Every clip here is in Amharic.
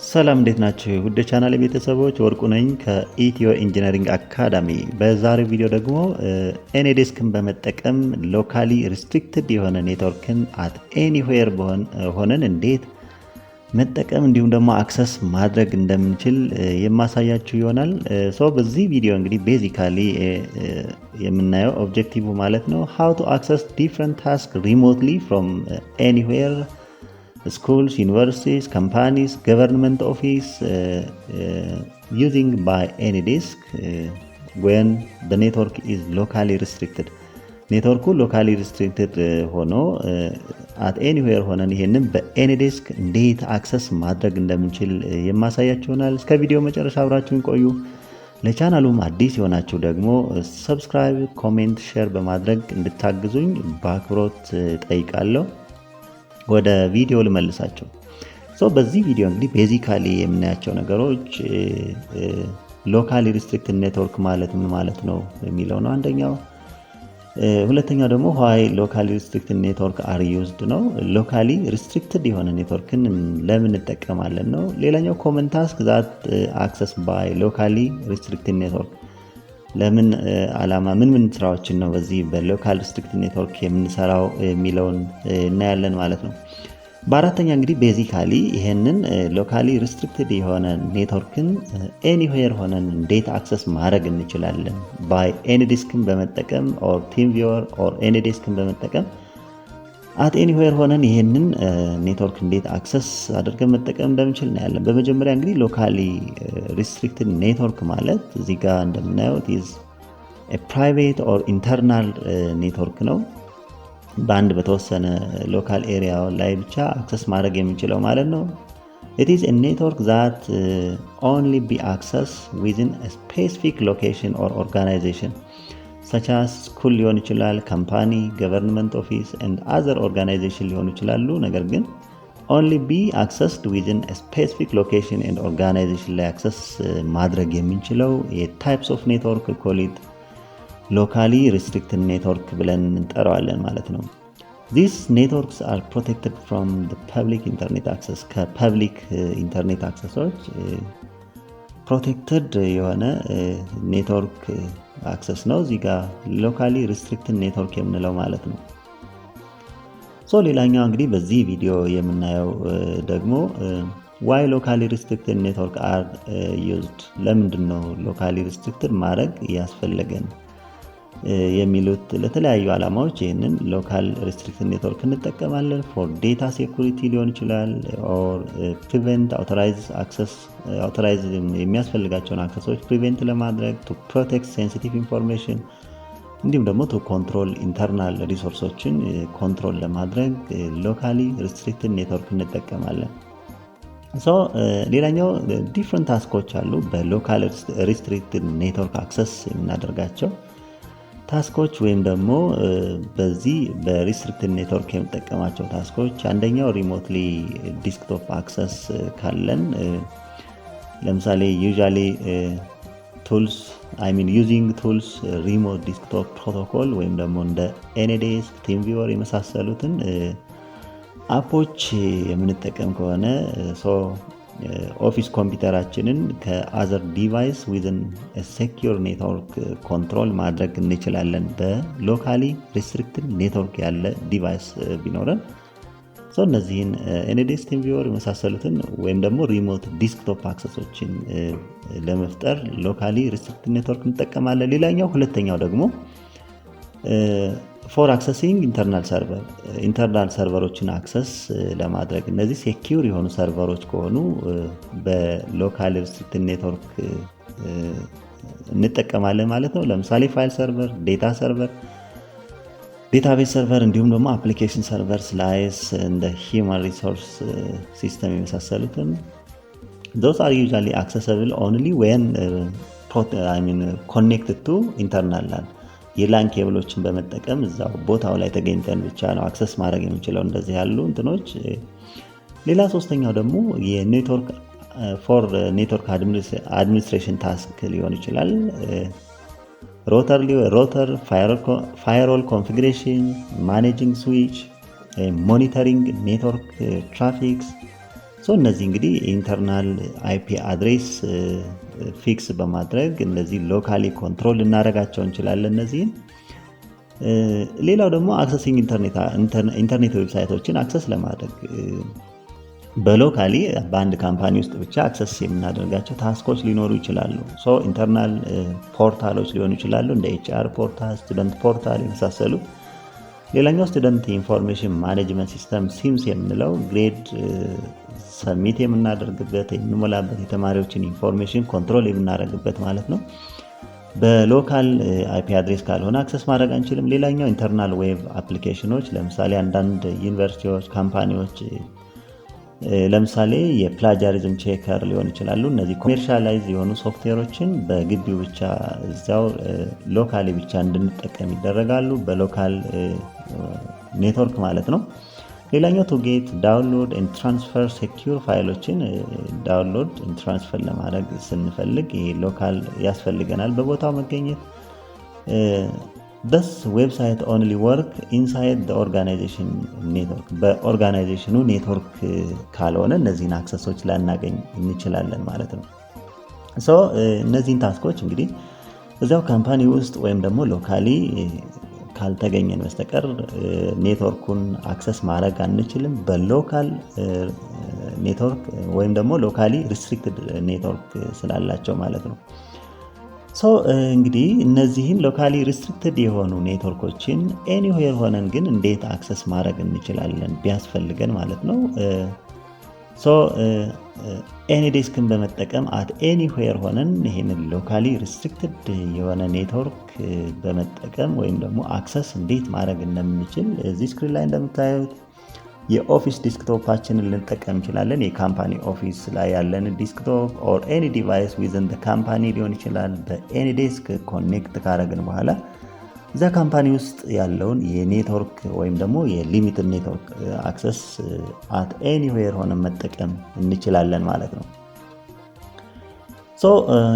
ሰላም እንዴት ናችሁ? ውድ ቻናል ቤተሰቦች ወርቁ ነኝ ከኢትዮ ኢንጂነሪንግ አካዳሚ። በዛሬው ቪዲዮ ደግሞ ኤኒዴስክን በመጠቀም ሎካሊ ሪስትሪክትድ የሆነ ኔትወርክን አት ኤኒዌር ሆነን እንዴት መጠቀም እንዲሁም ደግሞ አክሰስ ማድረግ እንደምንችል የማሳያችሁ ይሆናል። በዚህ ቪዲዮ እንግዲህ ቤዚካሊ የምናየው ኦብጀክቲቭ ማለት ነው how to access different tasks remotely from anywhere schools, universities, companies, government office using by AnyDesk when the network is locally restricted. ኔትወርኩ ሎካሊ ሪስትሪክትድ ሆኖ አት ኤኒዌር ሆነን ይሄንን በኤኒዴስክ እንዴት አክሰስ ማድረግ እንደምንችል የማሳያችሁ ይሆናል። እስከ ቪዲዮ መጨረሻ አብራችሁን ቆዩ። ለቻናሉም አዲስ የሆናችሁ ደግሞ ሰብስክራይብ፣ ኮሜንት፣ ሼር በማድረግ እንድታግዙኝ በአክብሮት ጠይቃለሁ። ወደ ቪዲዮ ልመልሳቸው። በዚህ ቪዲዮ እንግዲህ ቤዚካሊ የምናያቸው ነገሮች ሎካሊ ሪስትሪክትድ ኔትወርክ ማለት ምን ማለት ነው የሚለው ነው አንደኛው። ሁለተኛው ደግሞ ዋይ ሎካሊ ሪስትሪክትድ ኔትወርክ አር ዩዝድ ነው። ሎካሊ ሪስትሪክትድ የሆነ ኔትወርክን ለምን እንጠቀማለን ነው። ሌላኛው ኮመን ታስክ ዛት አክሰስ ባይ ሎካሊ ሪስትሪክትድ ኔትወርክ ለምን ዓላማ ምን ስራዎችን ነው በዚህ በሎካል ሪስትሪክትድ ኔትወርክ የምንሰራው የሚለውን እናያለን ማለት ነው። በአራተኛ እንግዲህ ቤዚካሊ ይሄንን ሎካሊ ሪስትሪክትድ የሆነ ኔትወርክን ኤኒዌር ሆነን እንዴት አክሰስ ማድረግ እንችላለን ባይ ኤኒዴስክን በመጠቀም ኦር ቲምቪወር ኦር ኤኒዴስክን በመጠቀም አት ኤኒዌር ሆነን ይሄንን ኔትወርክ እንዴት አክሰስ አድርገን መጠቀም እንደምንችል እናያለን። በመጀመሪያ እንግዲህ ሎካሊ ሪስትሪክትድ ኔትወርክ ማለት እዚህ ጋር እንደምናየው ኢዝ ፕራይቬት ኦር ኢንተርናል ኔትወርክ ነው። በአንድ በተወሰነ ሎካል ኤሪያ ላይ ብቻ አክሰስ ማድረግ የምንችለው ማለት ነው። it is a network that only be accessed within a specific location or organization such as school ሊሆን ይችላል፣ ካምፓኒ፣ ገቨርንመንት ኦፊስ and other organization ሊሆኑ ይችላሉ። ነገር ግን only be accessed within a specific location and organization ላይ አክሰስ ማድረግ የምንችለው የታይፕስ ኦፍ ኔትወርክ call it locally restricted network ብለን እንጠራዋለን ማለት ነው። These networks are protected from the public internet access ከፐብሊክ ኢንተርኔት አክሰሶች ፕሮቴክትድ የሆነ ኔትወርክ አክሰስ ነው እዚህ ጋር ሎካሊ ሪስትሪክትድ ኔትወርክ የምንለው ማለት ነው። ሌላኛው እንግዲህ በዚህ ቪዲዮ የምናየው ደግሞ why locally restricted network are used ለምንድን ነው ሎካሊ ሪስትሪክትድ ማድረግ ያስፈለገን የሚሉት ለተለያዩ ዓላማዎች ይህንን ሎካል ሪስትሪክትድ ኔትወርክ እንጠቀማለን። ፎር ዴታ ሴኩሪቲ ሊሆን ይችላል ኦር ፕሪቨንት አውቶራይዝ የሚያስፈልጋቸውን አክሰሶች ፕሪቨንት ለማድረግ ቱ ፕሮቴክት ሴንሲቲቭ ኢንፎርሜሽን እንዲሁም ደግሞ ቱ ኮንትሮል ኢንተርናል ሪሶርሶችን ኮንትሮል ለማድረግ ሎካሊ ሪስትሪክትድ ኔትወርክ እንጠቀማለን። ሌላኛው ዲፍረንት ታስኮች አሉ በሎካል ሪስትሪክትድ ኔትወርክ አክሰስ የምናደርጋቸው ታስኮች ወይም ደግሞ በዚህ በሪስትሪክትድ ኔትወርክ የምንጠቀማቸው ታስኮች አንደኛው ሪሞትሊ ዲስክቶፕ አክሰስ ካለን ለምሳሌ ዩዥዋሊ ቱልስ ዩዚንግ ቱልስ ሪሞት ዲስክቶፕ ፕሮቶኮል ወይም ደግሞ እንደ ኤኒዴስክ፣ ቲምቪወር የመሳሰሉትን አፖች የምንጠቀም ከሆነ ኦፊስ ኮምፒውተራችንን ከአዘር ዲቫይስ ዊዝን ሴኪዩር ኔትወርክ ኮንትሮል ማድረግ እንችላለን በሎካሊ ሪስትሪክትድ ኔትወርክ ያለ ዲቫይስ ቢኖረን። እነዚህን ኤኒዴስክ፣ ቲምቪወር የመሳሰሉትን ወይም ደግሞ ሪሞት ዲስክቶፕ አክሰሶችን ለመፍጠር ሎካሊ ሪስትሪክትድ ኔትወርክ እንጠቀማለን። ሌላኛው ሁለተኛው ደግሞ ፎር አክሰሲንግ ኢንተርናል ሰርቨሮችን አክሰስ ለማድረግ እነዚህ ሴኪዩር የሆኑ ሰርቨሮች ከሆኑ በሎካል ሪስትሪክትድ ኔትወርክ እንጠቀማለን ማለት ነው። ለምሳሌ ፋይል ሰርቨር፣ ዴታ ሰርቨር፣ ዴታቤዝ ሰርቨር እንዲሁም ደግሞ አፕሊኬሽን ሰርቨር ስላይስ እንደ ሂውማን ሪሶርስ ሲስተም የመሳሰሉትን those are usually accessible only when connected to internal LAN የላን ኬብሎችን በመጠቀም እዛው ቦታው ላይ ተገኝተን ብቻ ነው አክሰስ ማድረግ የምንችለው እንደዚህ ያሉ እንትኖች። ሌላ ሶስተኛው ደግሞ የኔትወርክ ፎር ኔትወርክ አድሚኒስትሬሽን ታስክ ሊሆን ይችላል። ሮተር ፋየርዋል ኮንፊግሬሽን፣ ማኔጂንግ ስዊች፣ ሞኒተሪንግ ኔትወርክ ትራፊክስ እነዚህ እንግዲህ ኢንተርናል አይፒ አድሬስ ፊክስ በማድረግ እነዚህ ሎካሊ ኮንትሮል ልናደርጋቸው እንችላለን እነዚህን። ሌላው ደግሞ አክሰሲንግ ኢንተርኔት ዌብሳይቶችን አክሰስ ለማድረግ በሎካሊ በአንድ ካምፓኒ ውስጥ ብቻ አክሰስ የምናደርጋቸው ታስኮች ሊኖሩ ይችላሉ። ኢንተርናል ፖርታሎች ሊሆኑ ይችላሉ እንደ ኤችአር ፖርታል፣ ስቱደንት ፖርታል የመሳሰሉ። ሌላኛው ስቱደንት ኢንፎርሜሽን ማኔጅመንት ሲስተም ሲምስ የምንለው ግሬድ ሰሚት የምናደርግበት የምንሞላበት የተማሪዎችን ኢንፎርሜሽን ኮንትሮል የምናደርግበት ማለት ነው። በሎካል አይፒ አድሬስ ካልሆነ አክሰስ ማድረግ አንችልም። ሌላኛው ኢንተርናል ዌብ አፕሊኬሽኖች ለምሳሌ አንዳንድ ዩኒቨርሲቲዎች፣ ካምፓኒዎች ለምሳሌ የፕላጃሪዝም ቼከር ሊሆን ይችላሉ። እነዚህ ኮሜርሻላይዝ የሆኑ ሶፍትዌሮችን በግቢው ብቻ እዚያው ሎካሊ ብቻ እንድንጠቀም ይደረጋሉ፣ በሎካል ኔትወርክ ማለት ነው። ሌላኛው ቱ ጌት ዳውንሎድ ኤንድ ትራንስፈር ሴኪዩር ፋይሎችን ዳውንሎድ ኤንድ ትራንስፈር ለማድረግ ስንፈልግ ይሄ ሎካል ያስፈልገናል፣ በቦታው መገኘት። በስ ዌብሳይት ኦንሊ ወርክ ኢንሳይድ ኦርጋናይዜሽን ኔትወርክ፣ በኦርጋናይዜሽኑ ኔትወርክ ካልሆነ እነዚህን አክሰሶች ላናገኝ እንችላለን ማለት ነው። እነዚህን ታስኮች እንግዲህ እዚያው ካምፓኒ ውስጥ ወይም ደግሞ ሎካሊ ካልተገኘን በስተቀር ኔትወርኩን አክሰስ ማድረግ አንችልም፣ በሎካል ኔትወርክ ወይም ደግሞ ሎካሊ ሪስትሪክትድ ኔትወርክ ስላላቸው ማለት ነው። እንግዲህ እነዚህን ሎካሊ ሪስትሪክትድ የሆኑ ኔትወርኮችን ኤኒዌር ሆነን ግን እንዴት አክሰስ ማድረግ እንችላለን ቢያስፈልገን ማለት ነው። ኤኒዴስክን በመጠቀም አት ኤኒዌር ሆነን ይሄንን ሎካሊ ሪስትሪክትድ የሆነ ኔትወርክ በመጠቀም ወይም ደግሞ አክሰስ እንዴት ማድረግ እንደምንችል እዚህ ስክሪን ላይ እንደምታዩት የኦፊስ ዲስክቶፓችንን ልንጠቀም እንችላለን። የካምፓኒ ኦፊስ ላይ ያለን ዲስክቶፕ ኦር ኤኒ ዲቫይስ ዊዝን ካምፓኒ ሊሆን ይችላል። በኤኒዴስክ ኮኔክት ካደረግን በኋላ እዛ ካምፓኒ ውስጥ ያለውን የኔትወርክ ወይም ደግሞ የሊሚትድ ኔትወርክ አክሰስ አት ኤኒዌር ሆነን መጠቀም እንችላለን ማለት ነው።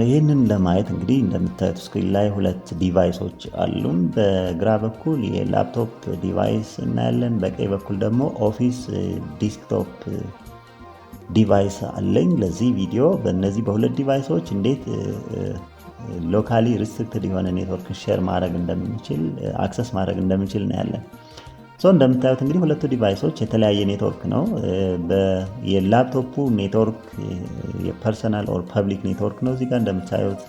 ይህንን ለማየት እንግዲህ እንደምታዩት ስክሪን ላይ ሁለት ዲቫይሶች አሉን። በግራ በኩል የላፕቶፕ ዲቫይስ እናያለን፣ በቀኝ በኩል ደግሞ ኦፊስ ዲስክቶፕ ዲቫይስ አለኝ። ለዚህ ቪዲዮ በእነዚህ በሁለት ዲቫይሶች እንዴት ሎካሊ ሪስትሪክትድ የሆነ ኔትወርክ ሼር ማድረግ እንደምንችል አክሰስ ማድረግ እንደምንችል እናያለን። እንደምታዩት እንግዲህ ሁለቱ ዲቫይሶች የተለያየ ኔትወርክ ነው። የላፕቶፑ ኔትወርክ የፐርሰናል ኦር ፐብሊክ ኔትወርክ ነው እዚህ ጋር እንደምታዩት።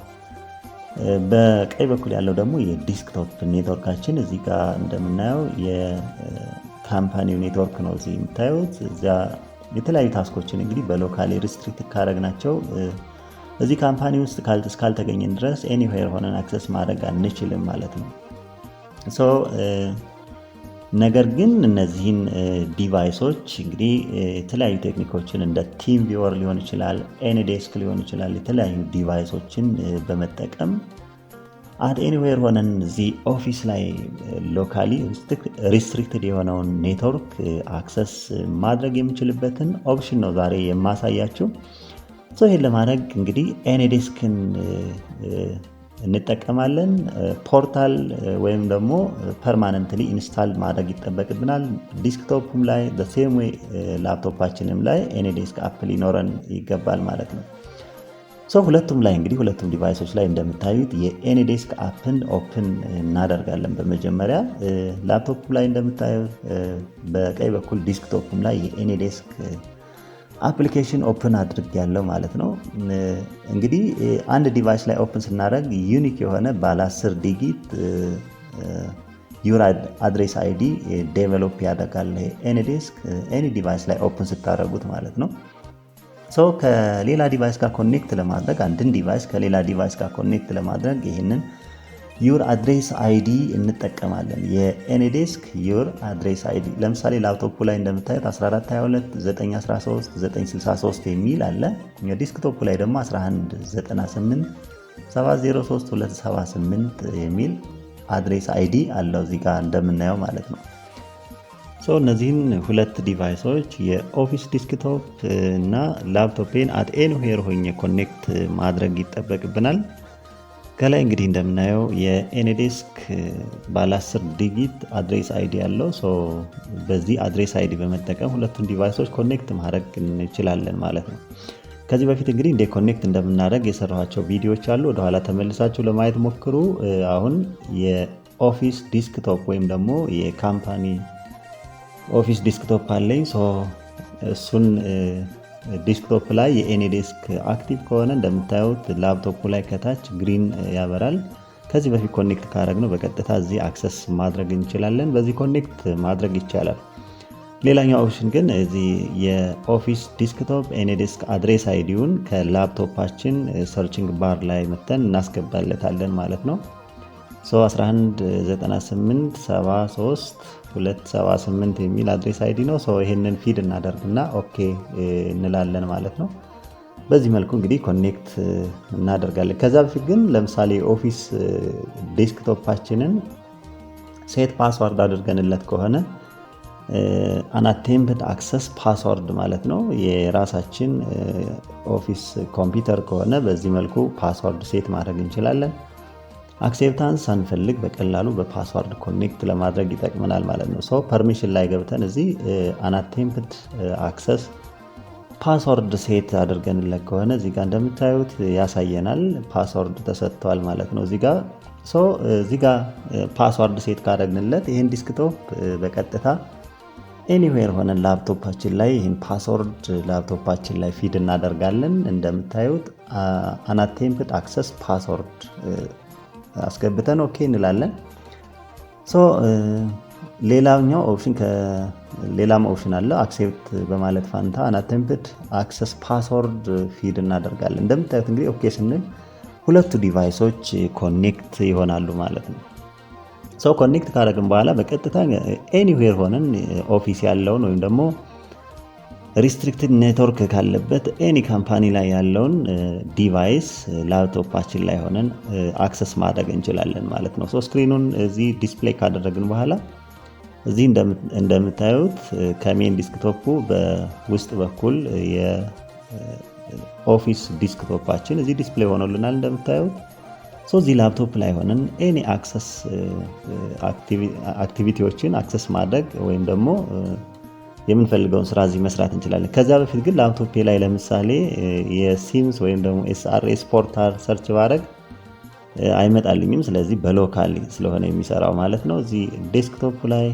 በቀኝ በኩል ያለው ደግሞ የዲስክቶፕ ኔትወርካችን እዚህ ጋር እንደምናየው የካምፓኒው ኔትወርክ ነው እዚህ የምታዩት። እዚያ የተለያዩ ታስኮችን እንግዲህ በሎካሊ ሪስትሪክት ካደረግናቸው እዚህ ካምፓኒ ውስጥ እስካልተገኘን ድረስ ኤኒዌር ሆነን አክሰስ ማድረግ አንችልም ማለት ነው። ነገር ግን እነዚህን ዲቫይሶች እንግዲህ የተለያዩ ቴክኒኮችን እንደ ቲም ቪወር ሊሆን ይችላል፣ ኤኒዴስክ ሊሆን ይችላል፣ የተለያዩ ዲቫይሶችን በመጠቀም አት ኤኒዌር ሆነን እዚህ ኦፊስ ላይ ሎካሊ ሪስትሪክትድ የሆነውን ኔትወርክ አክሰስ ማድረግ የምንችልበትን ኦፕሽን ነው ዛሬ የማሳያችሁ። ይህን ለማድረግ እንግዲህ ኤኒዴስክን እንጠቀማለን። ፖርታል ወይም ደግሞ ፐርማነንትሊ ኢንስታል ማድረግ ይጠበቅብናል። ዲስክቶፕም ላይ በሴም ዌይ ላፕቶፓችንም ላይ ኤኒዴስክ አፕ ሊኖረን ይገባል ማለት ነው። ሁለቱም ላይ እንግዲህ ሁለቱም ዲቫይሶች ላይ እንደምታዩት የኤኒዴስክ አፕን ኦፕን እናደርጋለን። በመጀመሪያ ላፕቶፕ ላይ እንደምታዩት በቀኝ በኩል ዲስክቶፕም ላይ የኤኒዴስክ አፕሊኬሽን ኦፕን አድርግ ያለው ማለት ነው። እንግዲህ አንድ ዲቫይስ ላይ ኦፕን ስናደርግ ዩኒክ የሆነ ባለ 10 ዲጂት ዩር አድሬስ አይዲ ዴቨሎፕ ያደርጋል ኤኒዴስክ ኤኒ ዲቫይስ ላይ ኦፕን ስታደርጉት ማለት ነው። ከሌላ ዲቫይስ ጋር ኮኔክት ለማድረግ አንድን ዲቫይስ ከሌላ ዲቫይስ ጋር ኮኔክት ለማድረግ ይህንን ዩር አድሬስ አይዲ እንጠቀማለን። የኤኒዴስክ ዩር አድሬስ አይዲ ለምሳሌ ላፕቶፑ ላይ እንደምታዩት 1422 913 963 የሚል አለ። ዲስክቶፑ ላይ ደግሞ 1198 703 278 የሚል አድሬስ አይዲ አለው እዚህ ጋር እንደምናየው ማለት ነው። እነዚህን ሁለት ዲቫይሶች የኦፊስ ዲስክቶፕ እና ላፕቶፔን አት ኤኒዌር ሆኜ ኮኔክት ማድረግ ይጠበቅብናል። ከላይ እንግዲህ እንደምናየው የኤኒዴስክ ባለ 10 ዲጂት አድሬስ አይዲ ያለው በዚህ አድሬስ አይዲ በመጠቀም ሁለቱን ዲቫይሶች ኮኔክት ማድረግ እንችላለን ማለት ነው። ከዚህ በፊት እንግዲህ እንደ ኮኔክት እንደምናደርግ የሰራኋቸው ቪዲዮዎች አሉ። ወደኋላ ተመልሳችሁ ለማየት ሞክሩ። አሁን የኦፊስ ዲስክቶፕ ወይም ደግሞ የካምፓኒ ኦፊስ ዲስክቶፕ አለኝ። እሱን ዲስክቶፕ ላይ የኤኒዴስክ አክቲቭ ከሆነ እንደምታዩት ላፕቶፑ ላይ ከታች ግሪን ያበራል። ከዚህ በፊት ኮኔክት ካደረግነው በቀጥታ እዚህ አክሰስ ማድረግ እንችላለን። በዚህ ኮኔክት ማድረግ ይቻላል። ሌላኛው ኦፕሽን ግን እዚህ የኦፊስ ዲስክቶፕ ኤኒዴስክ አድሬስ አይዲውን ከላፕቶፓችን ሰርችንግ ባር ላይ መተን እናስገባለታለን ማለት ነው። 119873 የሚል አድሬስ አይዲ ነው። ይሄንን ፊድ እናደርግና ኦኬ እንላለን ማለት ነው። በዚህ መልኩ እንግዲህ ኮኔክት እናደርጋለን። ከዛ በፊት ግን ለምሳሌ ኦፊስ ዴስክቶፓችንን ሴት ፓስወርድ አድርገንለት ከሆነ አናቴምፕድ አክሰስ ፓስወርድ ማለት ነው። የራሳችን ኦፊስ ኮምፒውተር ከሆነ በዚህ መልኩ ፓስወርድ ሴት ማድረግ እንችላለን። አክሴፕታንስ ሳንፈልግ በቀላሉ በፓስወርድ ኮኔክት ለማድረግ ይጠቅመናል ማለት ነው። ፐርሚሽን ላይ ገብተን እዚህ አናቴምፕድ አክሰስ ፓስወርድ ሴት አድርገንለት ከሆነ እዚህ ጋር እንደምታዩት ያሳየናል። ፓስወርድ ተሰጥቷል ማለት ነው። እዚህ ጋር ፓስወርድ ሴት ካደረግንለት ይህን ዲስክቶፕ በቀጥታ ኤኒዌር ሆነን ላፕቶፓችን ላይ ይህን ፓስወርድ ላፕቶፓችን ላይ ፊድ እናደርጋለን። እንደምታዩት አናቴምፕድ አክሰስ ፓስወርድ አስገብተን ኦኬ እንላለን። ሌላኛው ኦፕሽን ሌላም ኦፕሽን አለ። አክሴፕት በማለት ፋንታ አናቴምፕድ አክሰስ ፓስወርድ ፊድ እናደርጋለን። እንደምታዩት እንግዲህ ኦኬ ስንል ሁለቱ ዲቫይሶች ኮኔክት ይሆናሉ ማለት ነው። ኮኔክት ካደረግን በኋላ በቀጥታ ኤኒዌር ሆነን ኦፊስ ያለውን ወይም ደግሞ ሪስትሪክትድ ኔትወርክ ካለበት ኤኒ ካምፓኒ ላይ ያለውን ዲቫይስ ላፕቶፓችን ላይ ሆነን አክሰስ ማድረግ እንችላለን ማለት ነው። ስክሪኑን እዚህ ዲስፕሌይ ካደረግን በኋላ እዚህ እንደምታዩት ከሜን ዲስክቶፑ በውስጥ በኩል የኦፊስ ዲስክቶፓችን እዚህ ዲስፕሌይ ሆኖልናል እንደምታዩት። እዚህ ላፕቶፕ ላይ ሆነን ኤኒ አክሰስ አክቲቪቲዎችን አክሰስ ማድረግ ወይም ደግሞ የምንፈልገውን ስራ እዚህ መስራት እንችላለን። ከዛ በፊት ግን ላፕቶፕ ላይ ለምሳሌ የሲምስ ወይም ደግሞ ኤስአርኤስ ፖርታል ሰርች ባረግ አይመጣልኝም። ስለዚህ በሎካሊ ስለሆነ የሚሰራው ማለት ነው። እዚህ ዴስክቶፕ ላይ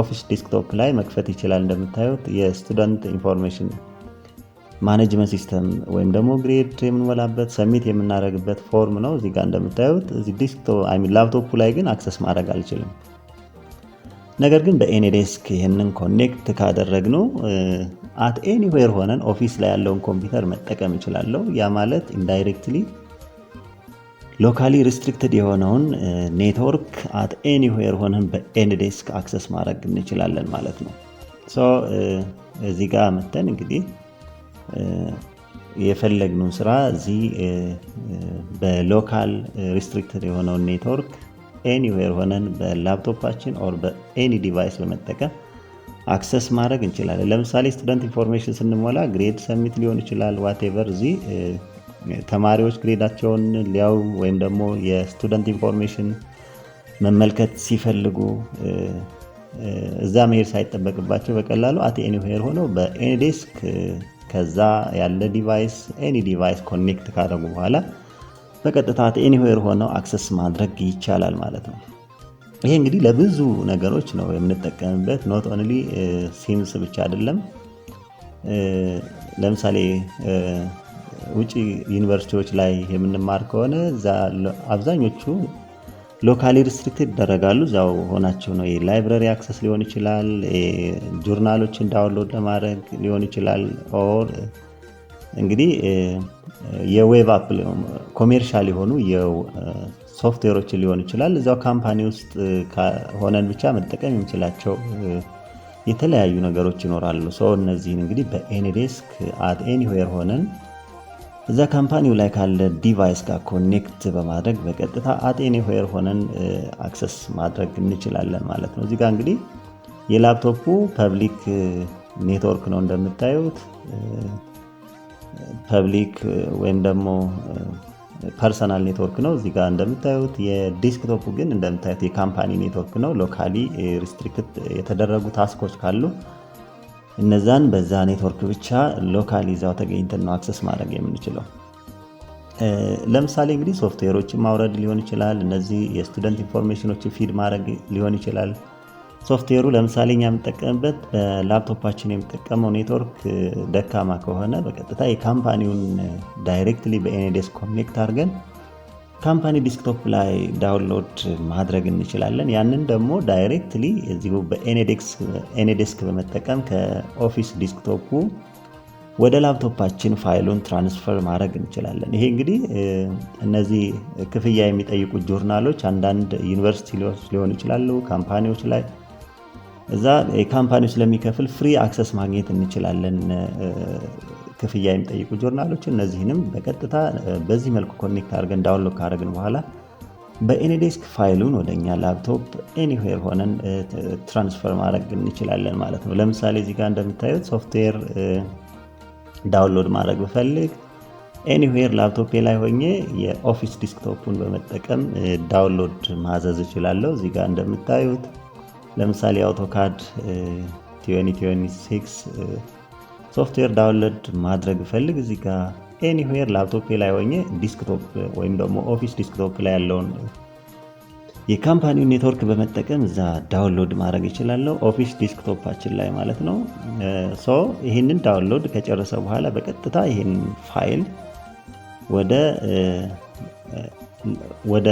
ኦፊስ ዴስክቶፕ ላይ መክፈት ይችላል። እንደምታዩት የስቱደንት ኢንፎርሜሽን ማኔጅመንት ሲስተም ወይም ደግሞ ግሬድ የምንሞላበት ሰሚት የምናደርግበት ፎርም ነው። እዚህ ጋር እንደምታዩት እዚህ ላፕቶፑ ላይ ግን አክሰስ ማድረግ አልችልም። ነገር ግን በኤኒዴስክ ይህንን ኮኔክት ካደረግነው አት ኤኒዌር ሆነን ኦፊስ ላይ ያለውን ኮምፒውተር መጠቀም እንችላለሁ። ያ ማለት ኢንዳይሬክትሊ ሎካሊ ሪስትሪክትድ የሆነውን ኔትወርክ አት ኤኒዌር ሆነን በኤኒዴስክ አክሰስ ማድረግ እንችላለን ማለት ነው። እዚህ ጋር መተን እንግዲህ የፈለግነውን ስራ እዚህ በሎካል ሪስትሪክትድ የሆነውን ኔትወርክ ኤኒዌር ሆነን በላፕቶፓችን ኦር በኤኒ ዲቫይስ በመጠቀም አክሰስ ማድረግ እንችላለን። ለምሳሌ ስቱደንት ኢንፎርሜሽን ስንሞላ ግሬድ ሰሚት ሊሆን ይችላል። ዋቴቨር እዚህ ተማሪዎች ግሬዳቸውን ሊያው ወይም ደግሞ የስቱደንት ኢንፎርሜሽን መመልከት ሲፈልጉ እዛ መሄድ ሳይጠበቅባቸው በቀላሉ አት ኤኒዌር ሆነው በኤኒዴስክ ከዛ ያለ ዲቫይስ ኤኒ ዲቫይስ ኮኔክት ካደረጉ በኋላ በቀጥታ አት ኤኒዌር ሆነው አክሰስ ማድረግ ይቻላል ማለት ነው። ይሄ እንግዲህ ለብዙ ነገሮች ነው የምንጠቀምበት። ኖት ኦንሊ ሲምስ ብቻ አይደለም። ለምሳሌ ውጪ ዩኒቨርሲቲዎች ላይ የምንማር ከሆነ አብዛኞቹ ሎካሊ ሪስትሪክትድ ይደረጋሉ። እዛው ሆናቸው ነው የላይብረሪ አክሰስ ሊሆን ይችላል፣ ጆርናሎችን ዳውንሎድ ለማድረግ ሊሆን ይችላል። ኦር እንግዲህ የዌብ አፕ ኮሜርሻል የሆኑ የሶፍትዌሮችን ሊሆን ይችላል። እዛው ካምፓኒ ውስጥ ሆነን ብቻ መጠቀም የምንችላቸው የተለያዩ ነገሮች ይኖራሉ። እነዚህን እንግዲህ በኤኒዴስክ አት ኤኒዌር ሆነን እዛ ካምፓኒው ላይ ካለ ዲቫይስ ጋር ኮኔክት በማድረግ በቀጥታ አት ኤኒዌር ሆነን አክሰስ ማድረግ እንችላለን ማለት ነው። እዚህ ጋር እንግዲህ የላፕቶፑ ፐብሊክ ኔትወርክ ነው እንደምታዩት። ፐብሊክ ወይም ደግሞ ፐርሰናል ኔትወርክ ነው። እዚህ ጋር እንደምታዩት የዴስክቶፑ ግን እንደምታዩት የካምፓኒ ኔትወርክ ነው። ሎካሊ ሪስትሪክት የተደረጉ ታስኮች ካሉ እነዛን በዛ ኔትወርክ ብቻ ሎካሊ እዛው ተገኝተን ነው አክሰስ ማድረግ የምንችለው። ለምሳሌ እንግዲህ ሶፍትዌሮችን ማውረድ ሊሆን ይችላል። እነዚህ የስቱደንት ኢንፎርሜሽኖችን ፊድ ማድረግ ሊሆን ይችላል። ሶፍትዌሩ ለምሳሌ እኛ የምንጠቀምበት በላፕቶፓችን የሚጠቀመው ኔትወርክ ደካማ ከሆነ በቀጥታ የካምፓኒውን ዳይሬክትሊ በኤኒዴስክ ኮኔክት አድርገን ካምፓኒ ዲስክቶፕ ላይ ዳውንሎድ ማድረግ እንችላለን። ያንን ደግሞ ዳይሬክትሊ እዚሁ በኤኒዴስክ በመጠቀም ከኦፊስ ዲስክቶፑ ወደ ላፕቶፓችን ፋይሉን ትራንስፈር ማድረግ እንችላለን። ይሄ እንግዲህ እነዚህ ክፍያ የሚጠይቁ ጆርናሎች አንዳንድ ዩኒቨርሲቲ ሊሆኑ ይችላሉ፣ ካምፓኒዎች ላይ እዛ የካምፓኒው ስለሚከፍል ፍሪ አክሰስ ማግኘት እንችላለን። ክፍያ የሚጠይቁ ጆርናሎችን እነዚህንም በቀጥታ በዚህ መልኩ ኮኔክት አድርገን ዳውንሎድ ካደረግን በኋላ በኤኒዴስክ ፋይሉን ወደኛ ላፕቶፕ ኤኒዌር ሆነን ትራንስፈር ማድረግ እንችላለን ማለት ነው። ለምሳሌ እዚህ ጋር እንደምታዩት ሶፍትዌር ዳውንሎድ ማድረግ ብፈልግ ኤኒዌር ላፕቶፔ ላይ ሆኜ የኦፊስ ዲስክቶፑን በመጠቀም ዳውንሎድ ማዘዝ እችላለሁ። እዚህ ጋር እንደምታዩት ለምሳሌ አውቶካድ 2026 ሶፍትዌር ዳውንሎድ ማድረግ ፈልግ እዚህ ጋር ኤኒዌር ላፕቶፕ ላይ ሆኜ ዲስክቶፕ ወይም ደግሞ ኦፊስ ዲስክቶፕ ላይ ያለውን የካምፓኒውን ኔትወርክ በመጠቀም እዛ ዳውንሎድ ማድረግ እችላለሁ፣ ኦፊስ ዲስክቶፓችን ላይ ማለት ነው። ይህንን ዳውንሎድ ከጨረሰ በኋላ በቀጥታ ይህን ፋይል ወደ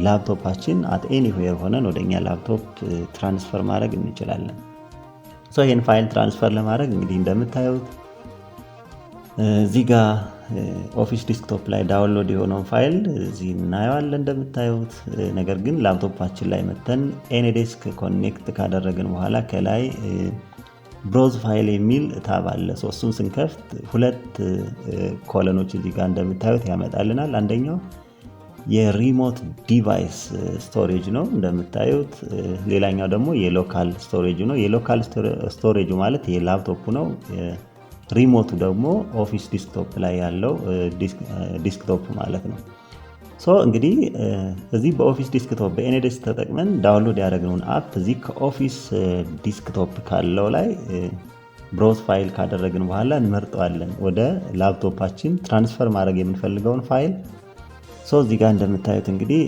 ላፕቶፓችን አት ኤኒዌር ሆነን ወደኛ ላፕቶፕ ትራንስፈር ማድረግ እንችላለን። ይህን ፋይል ትራንስፈር ለማድረግ እንግዲህ እንደምታዩት እዚህ ጋር ኦፊስ ዲስክቶፕ ላይ ዳውንሎድ የሆነውን ፋይል እዚህ እናየዋለን እንደምታዩት። ነገር ግን ላፕቶፓችን ላይ መተን ኤኒዴስክ ኮኔክት ካደረግን በኋላ ከላይ ብሮዝ ፋይል የሚል ታብ አለ። እሱን ስንከፍት ሁለት ኮለኖች እዚህ ጋር እንደምታዩት ያመጣልናል። አንደኛው የሪሞት ዲቫይስ ስቶሬጅ ነው እንደምታዩት። ሌላኛው ደግሞ የሎካል ስቶሬጅ ነው። የሎካል ስቶሬጅ ማለት የላፕቶፑ ነው። ሪሞቱ ደግሞ ኦፊስ ዲስክቶፕ ላይ ያለው ዲስክቶፕ ማለት ነው። እንግዲህ እዚህ በኦፊስ ዲስክቶፕ በኤኒዴስክ ተጠቅመን ዳውንሎድ ያደረግነውን አፕ እዚህ ከኦፊስ ዲስክቶፕ ካለው ላይ ብሮዝ ፋይል ካደረግን በኋላ እንመርጠዋለን ወደ ላፕቶፓችን ትራንስፈር ማድረግ የምንፈልገውን ፋይል። እዚህ ጋር እንደምታዩት እንግዲህ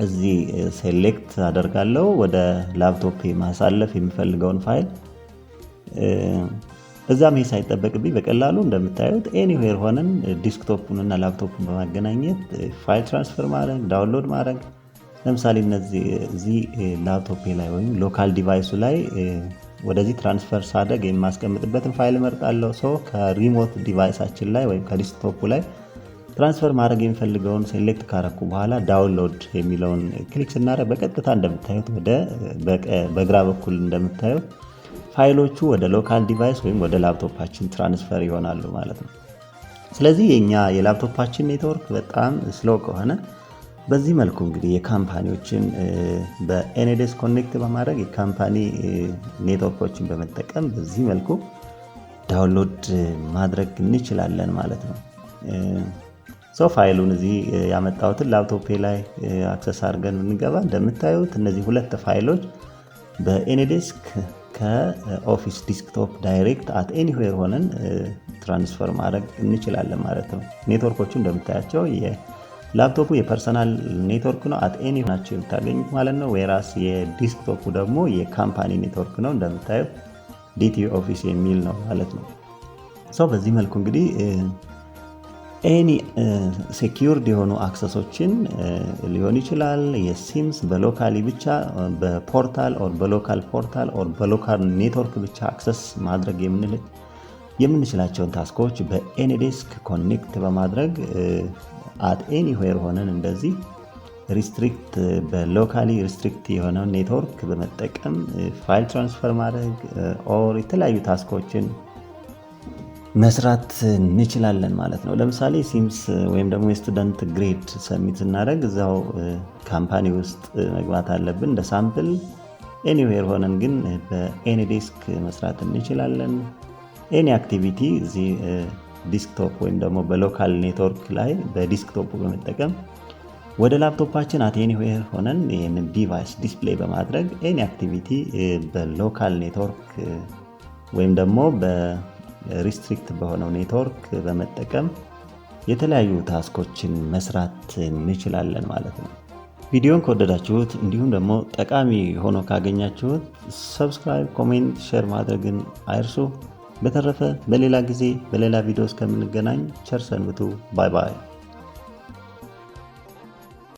እዚህ ሴሌክት አደርጋለሁ ወደ ላፕቶፕ ማሳለፍ የሚፈልገውን ፋይል። እዛም ይሄ ሳይጠበቅብኝ በቀላሉ እንደምታዩት ኤኒዌር ሆነን ዲስክቶፑን እና ላፕቶፑን በማገናኘት ፋይል ትራንስፈር ማድረግ ዳውንሎድ ማድረግ። ለምሳሌ እዚህ ላፕቶፕ ላይ ወይም ሎካል ዲቫይሱ ላይ ወደዚህ ትራንስፈር ሳደርግ የማስቀምጥበትን ፋይል እመርጣለሁ። ከሪሞት ዲቫይሳችን ላይ ወይም ከዲስክቶፑ ላይ ትራንስፈር ማድረግ የሚፈልገውን ሴሌክት ካረኩ በኋላ ዳውንሎድ የሚለውን ክሊክ ስናደርግ በቀጥታ እንደምታዩት በግራ በኩል እንደምታዩት ፋይሎቹ ወደ ሎካል ዲቫይስ ወይም ወደ ላፕቶፓችን ትራንስፈር ይሆናሉ ማለት ነው። ስለዚህ የላፕቶፓችን ኔትወርክ በጣም ስሎ ከሆነ በዚህ መልኩ እንግዲህ የካምፓኒዎችን በኤኒዴስክ ኮኔክት በማድረግ የካምፓኒ ኔትወርኮችን በመጠቀም በዚህ መልኩ ዳውንሎድ ማድረግ እንችላለን ማለት ነው። ፋይሉን እዚህ ያመጣሁትን ላፕቶፔ ላይ አክሰስ አድርገን እንገባ። እንደምታዩት እነዚህ ሁለት ፋይሎች በኤኒዴስክ ከኦፊስ ዲስክቶፕ ዳይሬክት አት ኤኒዌር ሆነን ትራንስፈር ማድረግ እንችላለን ማለት ነው። ኔትወርኮቹ እንደምታያቸው የላፕቶፑ የፐርሰናል ኔትወርክ ነው፣ አት ኤኒ ናቸው የምታገኙት ማለት ነው። ወይራስ የዲስክቶፑ ደግሞ የካምፓኒ ኔትወርክ ነው። እንደምታዩት ዲቲ ኦፊስ የሚል ነው ማለት ነው። በዚህ መልኩ እንግዲህ ኤኒ ሴኪዩርድ የሆኑ አክሰሶችን ሊሆን ይችላል የሲምስ በሎካሊ ብቻ በፖርታል ኦር በሎካል ፖርታል ኦር በሎካል ኔትወርክ ብቻ አክሰስ ማድረግ የምንችላቸውን ታስኮች በኤኒዴስክ ኮኔክት በማድረግ አት ኤኒዌር ሆነን እንደዚህ በሎካሊ ሪስትሪክት የሆነውን ኔትወርክ በመጠቀም ፋይል ትራንስፈር ማድረግ ኦር የተለያዩ ታስኮችን መስራት እንችላለን ማለት ነው። ለምሳሌ ሲምስ ወይም ደግሞ የስቱደንት ግሬድ ሰሚት ስናደርግ እዛው ካምፓኒ ውስጥ መግባት አለብን እንደ ሳምፕል። ኤኒዌር ሆነን ግን በኤኒዴስክ መስራት እንችላለን። ኤኒ አክቲቪቲ እዚህ ዲስክቶፕ ወይም ደግሞ በሎካል ኔትወርክ ላይ በዲስክቶፕ በመጠቀም ወደ ላፕቶፓችን አት ኤኒዌር ሆነን ይህንን ዲቫይስ ዲስፕሌይ በማድረግ ኤኒ አክቲቪቲ በሎካል ኔትወርክ ወይም ደግሞ በሪስትሪክት በሆነው ኔትወርክ በመጠቀም የተለያዩ ታስኮችን መስራት እንችላለን ማለት ነው። ቪዲዮን ከወደዳችሁት እንዲሁም ደግሞ ጠቃሚ ሆኖ ካገኛችሁት ሰብስክራይብ፣ ኮሜንት፣ ሼር ማድረግን አይርሱ። በተረፈ በሌላ ጊዜ በሌላ ቪዲዮ እስከምንገናኝ ቸር ሰንብቱ። ባይ ባይ።